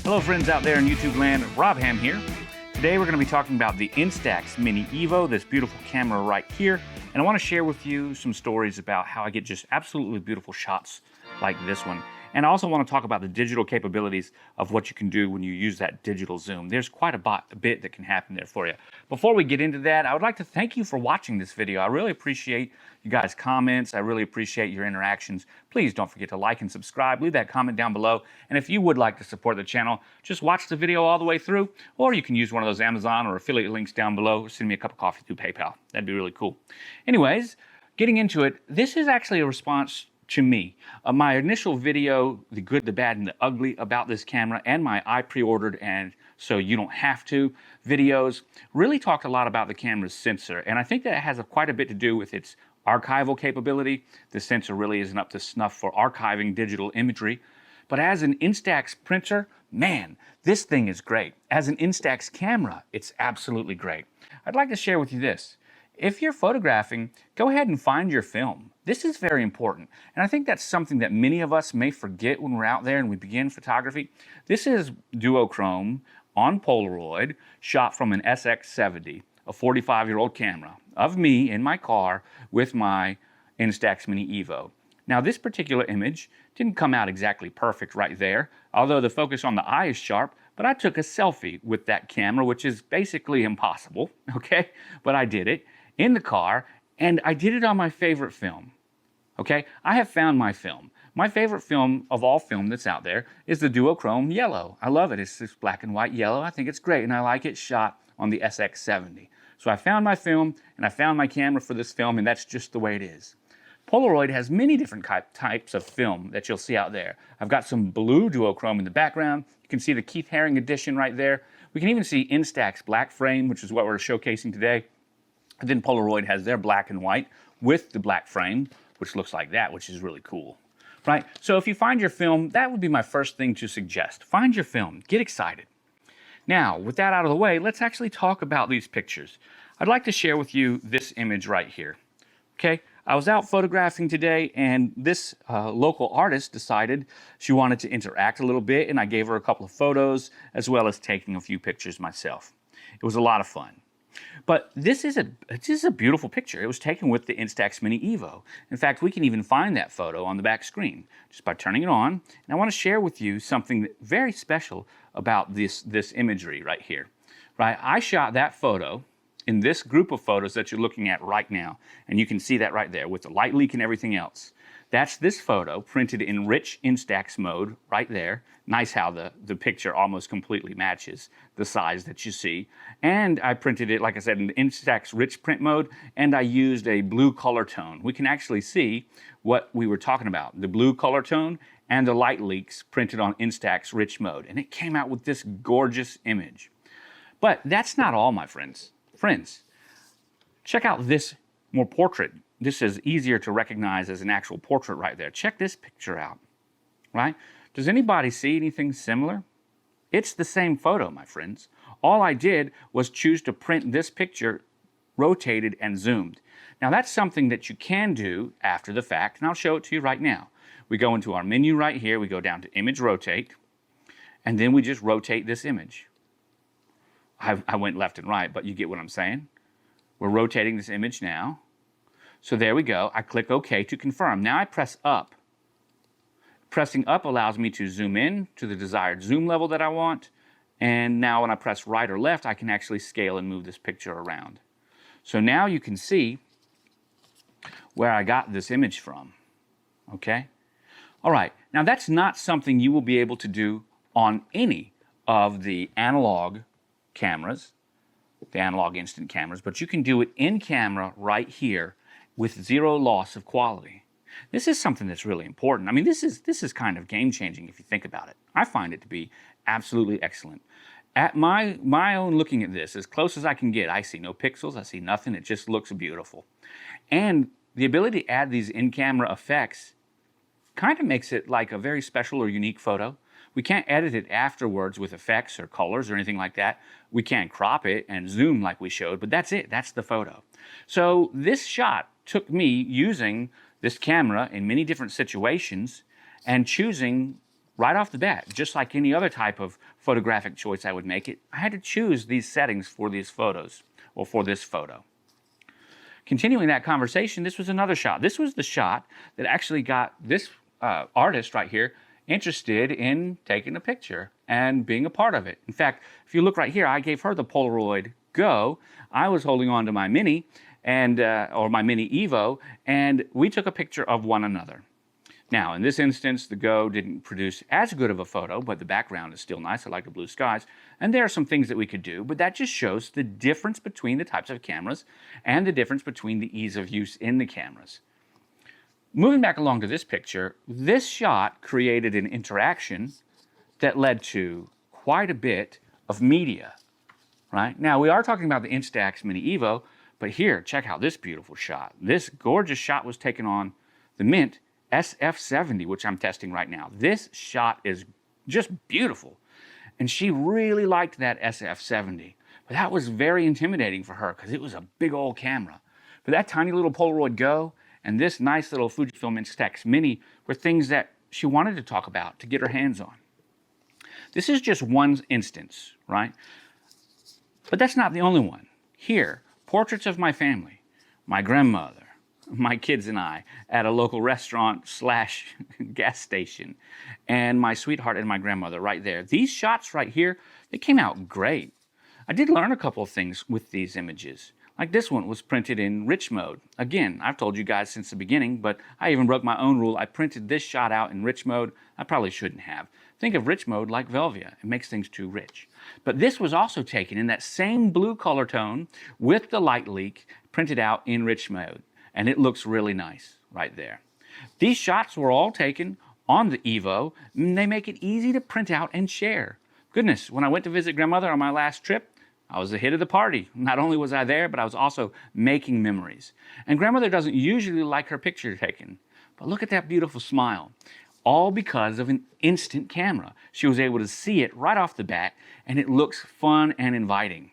Hello friends out there in YouTube land, Rob Ham here. Today we're going to be talking about the Instax Mini EVO, this beautiful camera right here. And I want to share with you some stories about how I get just absolutely beautiful shots like this one. And I also want to talk about the digital capabilities of what you can do when you use that digital zoom. There's quite a bit that can happen there for you. Before we get into that, I would like to thank you for watching this video. I really appreciate you guys' comments. I really appreciate your interactions. Please don't forget to like and subscribe. Leave that comment down below. And if you would like to support the channel, just watch the video all the way through, or you can use one of those Amazon or affiliate links down below, or send me a cup of coffee through PayPal. That'd be really cool. Anyways, getting into it, this is actually a response to me. My initial video, the good, the bad, and the ugly about this camera, and my I pre-ordered and so you don't have to videos, really talked a lot about the camera's sensor. And I think that it has quite a bit to do with its archival capability. The sensor really isn't up to snuff for archiving digital imagery. But as an Instax printer, man, this thing is great. As an Instax camera, it's absolutely great. I'd like to share with you this. If you're photographing, go ahead and find your film. This is very important. And I think that's something that many of us may forget when we're out there and we begin photography. This is duochrome on Polaroid, shot from an SX70, a 45-year-old camera of me in my car with my Instax Mini EVO. Now this particular image didn't come out exactly perfect right there, although the focus on the eye is sharp, but I took a selfie with that camera, which is basically impossible, okay? But I did it in the car, and I did it on my favorite film, okay? I have found my film. My favorite film of all film that's out there is the duochrome yellow. I love it. It's this black and white yellow. I think it's great, and I like it shot on the SX70. So I found my film, and I found my camera for this film, and that's just the way it is. Polaroid has many different types of film that you'll see out there. I've got some blue duochrome in the background. You can see the Keith Haring edition right there. We can even see Instax black frame, which is what we're showcasing today. And then Polaroid has their black and white with the black frame, which looks like that, which is really cool, right? So if you find your film, that would be my first thing to suggest. Find your film, get excited. Now, with that out of the way, let's actually talk about these pictures. I'd like to share with you this image right here, okay? I was out photographing today, and this local artist decided she wanted to interact a little bit, and I gave her a couple of photos, as well as taking a few pictures myself. It was a lot of fun. But this is a beautiful picture. It was taken with the Instax Mini EVO. In fact, we can even find that photo on the back screen just by turning it on. And I want to share with you something very special about this imagery right here. Right? I shot that photo in this group of photos that you're looking at right now. And you can see that right there with the light leak and everything else. That's this photo printed in rich Instax mode right there. Nice how the picture almost completely matches the size that you see. And I printed it, like I said, in the Instax rich print mode, and I used a blue color tone. We can actually see what we were talking about, the blue color tone and the light leaks printed on Instax rich mode. And it came out with this gorgeous image. But that's not all, my friends. Friends, check out this more portrait. This is easier to recognize as an actual portrait right there. Check this picture out, right? Does anybody see anything similar? It's the same photo, my friends. All I did was choose to print this picture rotated and zoomed. Now that's something that you can do after the fact, and I'll show it to you right now. We go into our menu right here, we go down to Image Rotate, and then we just rotate this image. I went left and right, but you get what I'm saying. We're rotating this image now. So there we go. I click OK to confirm. Now I press up. Pressing up allows me to zoom in to the desired zoom level that I want. And now when I press right or left, I can actually scale and move this picture around. So now you can see where I got this image from. Okay? All right. Now that's not something you will be able to do on any of the analog cameras, the analog instant cameras, but you can do it in camera right here with zero loss of quality. This is something that's really important. I mean, this is kind of game-changing if you think about it. I find it to be absolutely excellent. At my own looking at this, as close as I can get, I see no pixels, I see nothing, it just looks beautiful. And the ability to add these in-camera effects kind of makes it like a very special or unique photo. We can't edit it afterwards with effects or colors or anything like that. We can crop it and zoom like we showed, but that's it, that's the photo. So this shot took me using this camera in many different situations and choosing right off the bat, just like any other type of photographic choice I would make it, I had to choose these settings for these photos, or for this photo. Continuing that conversation, this was another shot. This was the shot that actually got this artist right here interested in taking a picture and being a part of it. In fact, if you look right here, I gave her the Polaroid Go. I was holding on to my Mini, and or my Mini EVO, and we took a picture of one another. Now, in this instance, the Go didn't produce as good of a photo, but the background is still nice. I like the blue skies. And there are some things that we could do, but that just shows the difference between the types of cameras and the difference between the ease of use in the cameras. Moving back along to this picture, this shot created an interaction that led to quite a bit of media, right? Now, we are talking about the Instax Mini EVO, but here, check out this beautiful shot. This gorgeous shot was taken on the Mint SF70, which I'm testing right now. This shot is just beautiful. And she really liked that SF70. But that was very intimidating for her because it was a big old camera. But that tiny little Polaroid Go and this nice little FUJIFILM Instax Mini were things that she wanted to talk about, to get her hands on. This is just one instance, right? But that's not the only one. Here, portraits of my family, my grandmother, my kids and I at a local restaurant slash gas station, and my sweetheart and my grandmother right there. These shots right here, they came out great. I did learn a couple of things with these images. Like this one was printed in rich mode. Again, I've told you guys since the beginning, but I even broke my own rule. I printed this shot out in rich mode. I probably shouldn't have. Think of rich mode like Velvia. It makes things too rich. But this was also taken in that same blue color tone with the light leak printed out in rich mode. And it looks really nice right there. These shots were all taken on the EVO, and they make it easy to print out and share. Goodness, when I went to visit grandmother on my last trip, I was the hit of the party. Not only was I there, but I was also making memories. And grandmother doesn't usually like her picture taken, but look at that beautiful smile. All because of an instant camera. She was able to see it right off the bat, and it looks fun and inviting.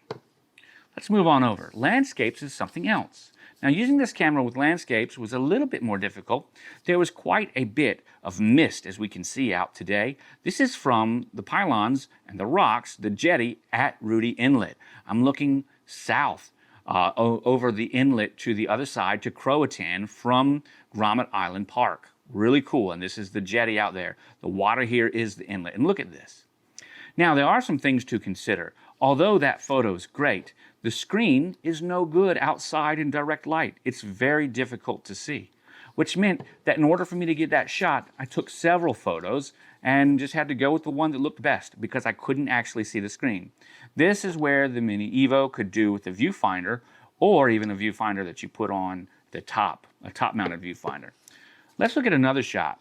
Let's move on over. Landscapes is something else. Now, using this camera with landscapes was a little bit more difficult. There was quite a bit of mist, as we can see out today. This is from the pylons and the rocks, the jetty at Rudy Inlet. I'm looking south over the inlet to the other side to Croatan from Grommet Island Park. Really cool, and this is the jetty out there. The water here is the inlet, and look at this. Now, there are some things to consider. Although that photo is great, the screen is no good outside in direct light. It's very difficult to see, which meant that in order for me to get that shot, I took several photos and just had to go with the one that looked best because I couldn't actually see the screen. This is where the Mini EVO could do with the viewfinder, or even a viewfinder that you put on the top, a top-mounted viewfinder. Let's look at another shot.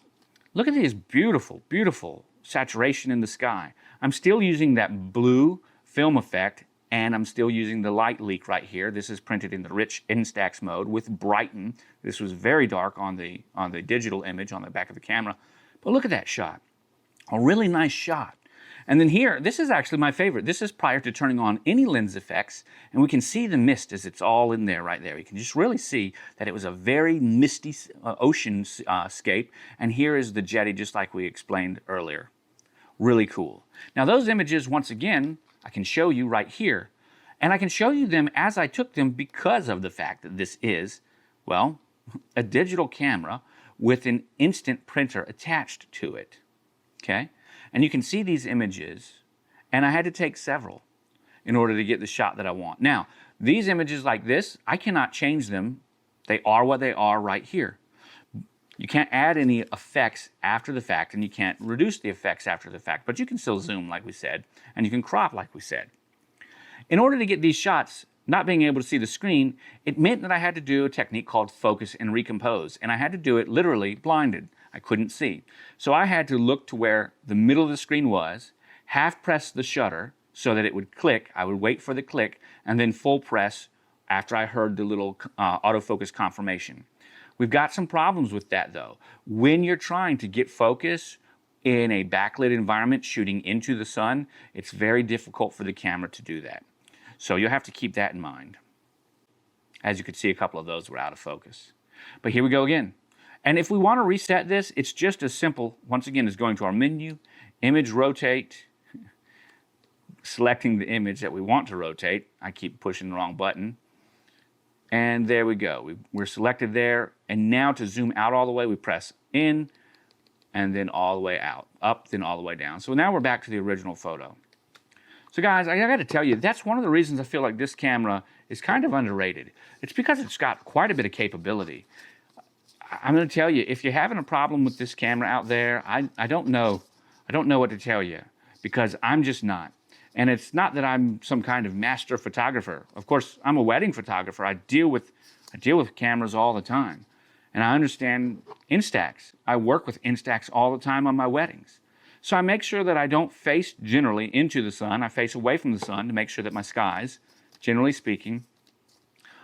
Look at this beautiful, beautiful saturation in the sky. I'm still using that blue film effect, and I'm still using the light leak right here. This is printed in the rich Instax mode with Brighten. This was very dark on the digital image on the back of the camera. But look at that shot. A really nice shot. And then here, this is actually my favorite. This is prior to turning on any lens effects, and we can see the mist as it's all in there right there. You can just really see that it was a very misty ocean scape, and here is the jetty just like we explained earlier. Really cool. Now those images, once again, I can show you right here, and I can show you them as I took them because of the fact that this is, well, a digital camera with an instant printer attached to it, okay? And you can see these images, and I had to take several in order to get the shot that I want. Now, these images like this, I cannot change them. They are what they are right here. You can't add any effects after the fact, and you can't reduce the effects after the fact, but you can still zoom like we said, and you can crop like we said. In order to get these shots, not being able to see the screen, it meant that I had to do a technique called focus and recompose, and I had to do it literally blinded. I couldn't see. So I had to look to where the middle of the screen was, half press the shutter so that it would click. I would wait for the click, and then full press after I heard the little autofocus confirmation. We've got some problems with that though. When you're trying to get focus in a backlit environment shooting into the sun, it's very difficult for the camera to do that. So you'll have to keep that in mind. As you can see, a couple of those were out of focus. But here we go again. And if we want to reset this, it's just as simple, once again, as going to our menu image rotate, selecting the image that we want to rotate. I keep pushing the wrong button. And there we go. We're selected there. And now to zoom out all the way, we press in and then all the way out, up, then all the way down. So now we're back to the original photo. So guys, I got to tell you, that's one of the reasons I feel like this camera is kind of underrated. It's because it's got quite a bit of capability. I'm going to tell you, if you're having a problem with this camera out there, I don't know. I don't know what to tell you, because I'm just not. And it's not that I'm some kind of master photographer. Of course, I'm a wedding photographer. I deal with cameras all the time. And I understand Instax. I work with Instax all the time on my weddings. So I make sure that I don't face generally into the sun. I face away from the sun to make sure that my skies, generally speaking,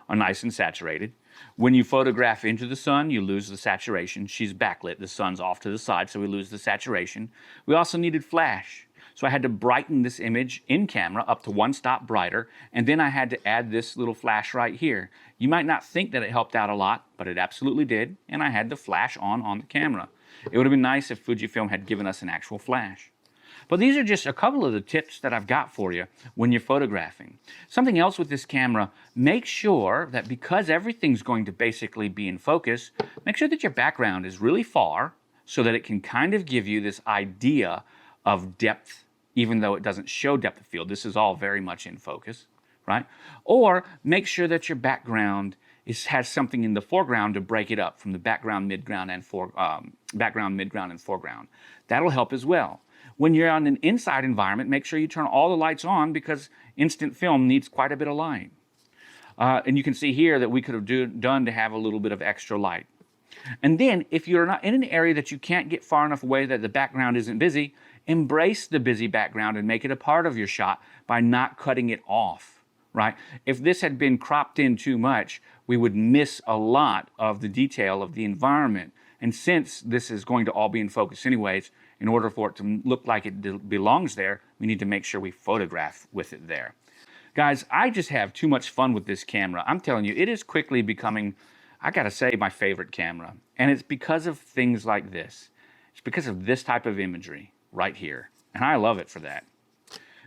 are nice and saturated. When you photograph into the sun, you lose the saturation. She's backlit. The sun's off to the side, so we lose the saturation. We also needed flash. So I had to brighten this image in camera up to 1 stop brighter, and then I had to add this little flash right here. You might not think that it helped out a lot, but it absolutely did, and I had the flash on the camera. It would have been nice if Fujifilm had given us an actual flash. But these are just a couple of the tips that I've got for you when you're photographing. Something else with this camera, make sure that because everything's going to basically be in focus, make sure that your background is really far so that it can kind of give you this idea of depth, even though it doesn't show depth of field. This is all very much in focus, right? Or make sure that your background has something in the foreground to break it up from the background, midground, and foreground. That'll help as well. When you're on an inside environment, make sure you turn all the lights on, because instant film needs quite a bit of light. And you can see here that we could have done to have a little bit of extra light. And then, if you're not in an area that you can't get far enough away that the background isn't busy, embrace the busy background and make it a part of your shot by not cutting it off, right? If this had been cropped in too much, we would miss a lot of the detail of the environment. And since this is going to all be in focus anyways, in order for it to look like it belongs there, we need to make sure we photograph with it there. Guys, I just have too much fun with this camera. I'm telling you, it is quickly becoming, I gotta say, my favorite camera. And it's because of things like this. It's because of this type of imagery right here. And I love it for that.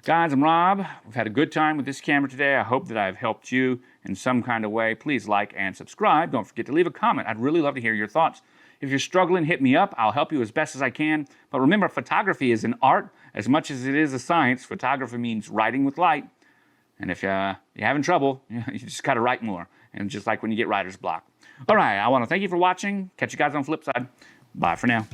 Guys, I'm Rob. We've had a good time with this camera today. I hope that I've helped you in some kind of way. Please like and subscribe. Don't forget to leave a comment. I'd really love to hear your thoughts. If you're struggling, hit me up. I'll help you as best as I can. But remember, photography is an art as much as it is a science. Photography means writing with light. And if you're having trouble, you just got to write more. And just like when you get writer's block. All right, I want to thank you for watching. Catch you guys on the flip side. Bye for now.